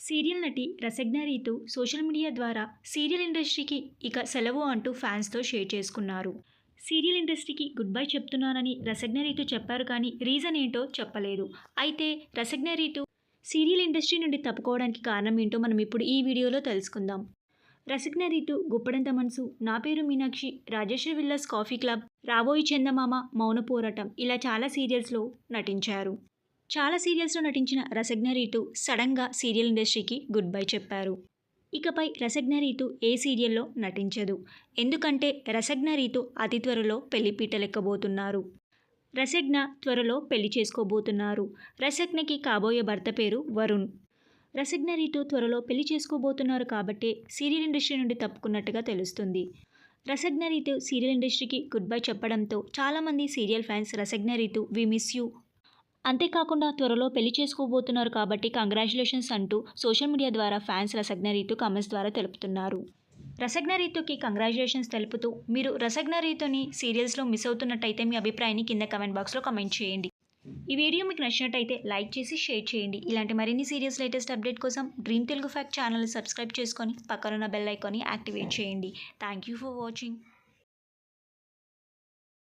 Serial నటి రసజ్ఞ Ritu social media ద్వారా serial ఇండస్ట్రీకి ఇక సెలవు అంటూ ఫ్యాన్స్తో షేర్ చేసుకున్నారు. సీరియల్ ఇండస్ట్రీకి గుడ్ బై చెప్తున్నానని రసజ్ఞ రీతు చెప్పారు కానీ రీజన్ ఏంటో చెప్పలేదు. అయితే రసజ్ఞ రీతు సీరియల్ ఇండస్ట్రీ నుండి తప్పుకోవడానికి కారణం ఏంటో మనం ఇప్పుడు ఈ వీడియోలో తెలుసుకుందాం. రసజ్ఞ రీతు గుప్పడంత మనసు, నా పేరు మీనాక్షి, రాజేశ్వరి విల్లాస్ కాఫీ క్లబ్, రాబోయి చందమామ, మౌన పోరాటం ఇలా చాలా సీరియల్స్లో నటించారు. చాలా సీరియల్స్లో నటించిన రసజ్ఞ రీతు సడన్గా సీరియల్ ఇండస్ట్రీకి గుడ్ బై చెప్పారు. ఇకపై రసజ్ఞ రీతు ఏ సీరియల్లో నటించదు. ఎందుకంటే రసజ్ఞ రీతు అతి త్వరలో పెళ్లి పీటలెక్కబోతున్నారు. రసజ్ఞ త్వరలో పెళ్లి చేసుకోబోతున్నారు. రసజ్ఞకి కాబోయే భర్త పేరు వరుణ్. రసజ్ఞ రీతు త్వరలో పెళ్లి చేసుకోబోతున్నారు కాబట్టే సీరియల్ ఇండస్ట్రీ నుండి తప్పుకున్నట్టుగా తెలుస్తుంది. రసజ్ఞ రీతు సీరియల్ ఇండస్ట్రీకి గుడ్ బై చెప్పడంతో చాలామంది serial fans Rasagna Ritu we miss you, అంతేకాకుండా త్వరలో పెళ్లి చేసుకోబోతున్నారు కాబట్టి కంగ్రాచులేషన్స్ అంటూ సోషల్ మీడియా ద్వారా ఫ్యాన్స్ రసజ్ఞ రీతు కామెంట్స్ ద్వారా తెలుపుతున్నారు. రసజ్ఞ రీతుకి కంగ్రాచులేషన్స్ తెలుపుతూ మీరు రసజ్ఞ రీతుని సీరియల్స్లో మిస్ అవుతున్నట్టయితే మీ అభిప్రాయాన్ని కింద కమెంట్ బాక్స్లో కమెంట్ చేయండి. ఈ వీడియో మీకు నచ్చినట్టయితే లైక్ చేసి షేర్ చేయండి. ఇలాంటి మరిన్ని సీరియల్స్ లేటెస్ట్ అప్డేట్ కోసం డ్రీమ్ తెలుగు ఫ్యాక్ట్ ఛానల్ని సబ్స్క్రైబ్ చేసుకొని పక్కనున్న బెల్ ఐకాన్ని యాక్టివేట్ చేయండి. Thank you for watching.